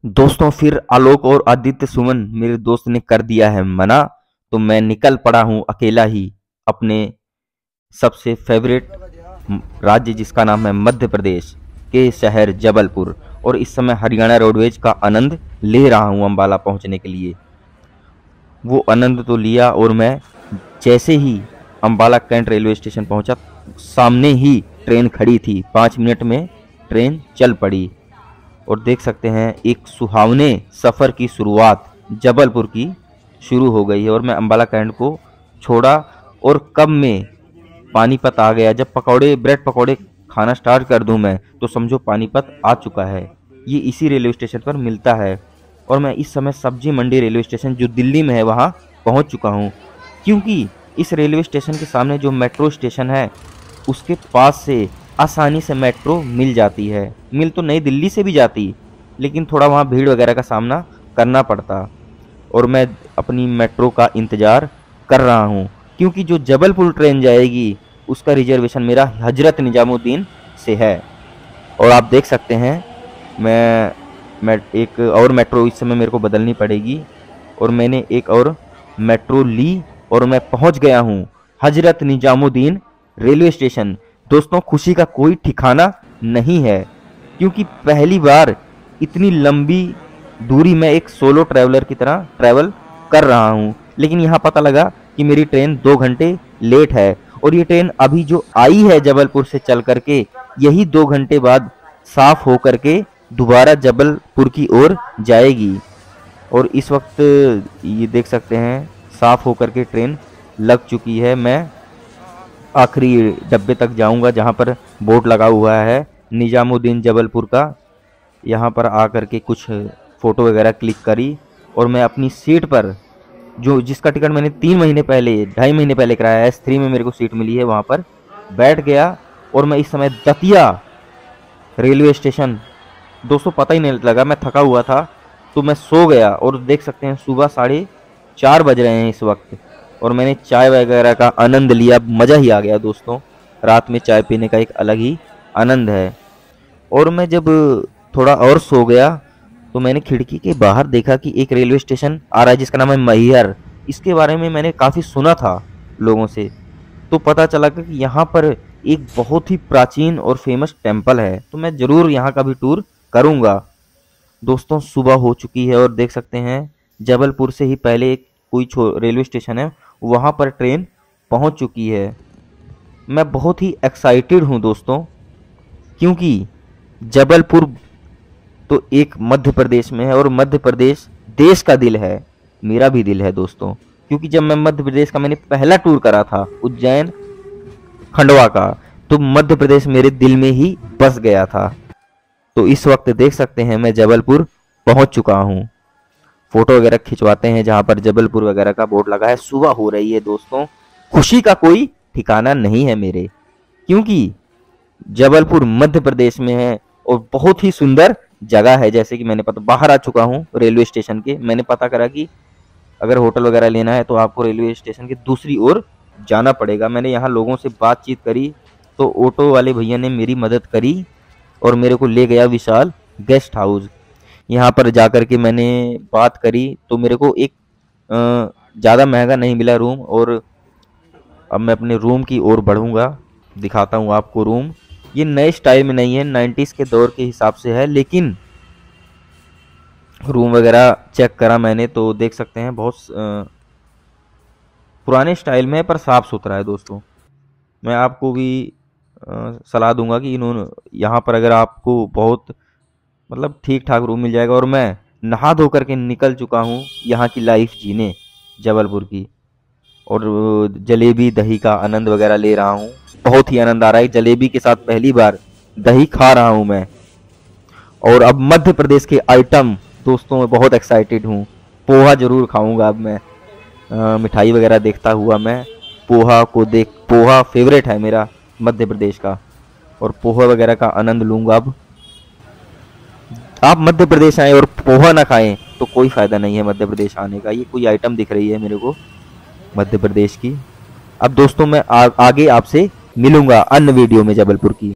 दोस्तों फिर आलोक और आदित्य सुमन मेरे दोस्त ने कर दिया है मना। तो मैं निकल पड़ा हूँ अकेला ही अपने सबसे फेवरेट राज्य जिसका नाम है मध्य प्रदेश के शहर जबलपुर। और इस समय हरियाणा रोडवेज का आनंद ले रहा हूँ अम्बाला पहुँचने के लिए। वो आनंद तो लिया और मैं जैसे ही अम्बाला कैंट रेलवे स्टेशन पहुंचा, सामने ही ट्रेन खड़ी थी। 5 मिनट में ट्रेन चल पड़ी और देख सकते हैं एक सुहावने सफ़र की शुरुआत जबलपुर की शुरू हो गई है। और मैं अम्बाला कैंट को छोड़ा और कब में पानीपत आ गया। जब ब्रेड पकौड़े खाना स्टार्ट कर दूं मैं तो समझो पानीपत आ चुका है। ये इसी रेलवे स्टेशन पर मिलता है। और मैं इस समय सब्जी मंडी रेलवे स्टेशन जो दिल्ली में है वहाँ पहुँच चुका हूँ, क्योंकि इस रेलवे स्टेशन के सामने जो मेट्रो स्टेशन है उसके पास से आसानी से मेट्रो मिल जाती है। मिल तो नई दिल्ली से भी जाती, लेकिन थोड़ा वहाँ भीड़ वगैरह का सामना करना पड़ता। और मैं अपनी मेट्रो का इंतज़ार कर रहा हूँ, क्योंकि जो जबलपुर ट्रेन जाएगी उसका रिजर्वेशन मेरा हजरत निजामुद्दीन से है। और आप देख सकते हैं मैं एक और मेट्रो इस समय मेरे को बदलनी पड़ेगी और मैंने एक और मेट्रो ली और मैं पहुँच गया हूँ हजरत निजामुद्दीन रेलवे स्टेशन। दोस्तों खुशी का कोई ठिकाना नहीं है, क्योंकि पहली बार इतनी लंबी दूरी मैं एक सोलो ट्रैवलर की तरह ट्रैवल कर रहा हूँ। लेकिन यहाँ पता लगा कि मेरी ट्रेन 2 घंटे लेट है और ये ट्रेन अभी जो आई है जबलपुर से चल करके यही 2 घंटे बाद साफ हो करके दोबारा जबलपुर की ओर जाएगी। और इस वक्त ये देख सकते हैं साफ हो करके ट्रेन लग चुकी है। मैं आखिरी डब्बे तक जाऊंगा जहां पर बोर्ड लगा हुआ है निजामुद्दीन जबलपुर का। यहां पर आकर के कुछ फ़ोटो वगैरह क्लिक करी और मैं अपनी सीट पर जिसका टिकट मैंने 2.5 महीने पहले कराया, S3 में मेरे को सीट मिली है, वहां पर बैठ गया। और मैं इस समय दतिया रेलवे स्टेशन, दोस्तों पता ही नहीं लगा, मैं थका हुआ था तो मैं सो गया। और देख सकते हैं सुबह 4:30 बज रहे हैं इस वक्त और मैंने चाय वगैरह का आनंद लिया। मज़ा ही आ गया दोस्तों, रात में चाय पीने का एक अलग ही आनंद है। और मैं जब थोड़ा और सो गया तो मैंने खिड़की के बाहर देखा कि एक रेलवे स्टेशन आ रहा है जिसका नाम है मैहर। इसके बारे में मैंने काफ़ी सुना था लोगों से, तो पता चला कि यहाँ पर एक बहुत ही प्राचीन और फेमस टेम्पल है, तो मैं ज़रूर यहाँ का भी टूर करूँगा। दोस्तों सुबह हो चुकी है और देख सकते हैं जबलपुर से ही पहले एक कोई रेलवे स्टेशन है वहाँ पर ट्रेन पहुँच चुकी है। मैं बहुत ही एक्साइटेड हूँ दोस्तों, क्योंकि जबलपुर तो एक मध्य प्रदेश में है और मध्य प्रदेश देश का दिल है, मेरा भी दिल है दोस्तों। क्योंकि जब मैं मध्य प्रदेश का मैंने पहला टूर करा था उज्जैन खंडवा का, तो मध्य प्रदेश मेरे दिल में ही बस गया था। तो इस वक्त देख सकते हैं मैं जबलपुर पहुंच चुका हूं। फोटो वगैरह खिंचवाते हैं जहां पर जबलपुर वगैरह का बोर्ड लगा है। सुबह हो रही है दोस्तों, खुशी का कोई ठिकाना नहीं है मेरे, क्योंकि जबलपुर मध्य प्रदेश में है और बहुत ही सुंदर जगह है। जैसे कि मैंने बाहर आ चुका हूँ रेलवे स्टेशन के। मैंने पता करा कि अगर होटल वगैरह लेना है तो आपको रेलवे स्टेशन की दूसरी ओर जाना पड़ेगा। मैंने यहाँ लोगों से बातचीत करी तो ऑटो वाले भैया ने मेरी मदद करी और मेरे को ले गया विशाल गेस्ट हाउस। यहाँ पर जाकर के मैंने बात करी तो मेरे को एक ज़्यादा महंगा नहीं मिला रूम। और अब मैं अपने रूम की ओर बढ़ूँगा, दिखाता हूँ आपको रूम। ये नए स्टाइल में नहीं है, 90s के दौर के हिसाब से है, लेकिन रूम वगैरह चेक करा मैंने तो देख सकते हैं बहुत पुराने स्टाइल में है पर साफ़ सुथरा है दोस्तों। मैं आपको भी सलाह दूंगा कि यहाँ पर अगर आपको बहुत मतलब ठीक ठाक रूम मिल जाएगा। और मैं नहा धो करके निकल चुका हूँ यहाँ की लाइफ जीने जबलपुर की, और जलेबी दही का आनंद वगैरह ले रहा हूँ। बहुत ही आनंद आ रहा है, जलेबी के साथ पहली बार दही खा रहा हूँ मैं। और अब मध्य प्रदेश के आइटम दोस्तों मैं बहुत एक्साइटेड हूँ। पोहा जरूर खाऊंगा अब मैं, मिठाई वगैरह देखता हुआ मैं पोहा फेवरेट है मेरा मध्य प्रदेश का, और पोहा वगैरह का आनंद लूंगा। अब आप मध्य प्रदेश आए और पोहा ना खाएं तो कोई फ़ायदा नहीं है मध्य प्रदेश आने का। ये कोई आइटम दिख रही है मेरे को मध्य प्रदेश की। अब दोस्तों मैं आगे आपसे मिलूंगा अन्य वीडियो में जबलपुर की।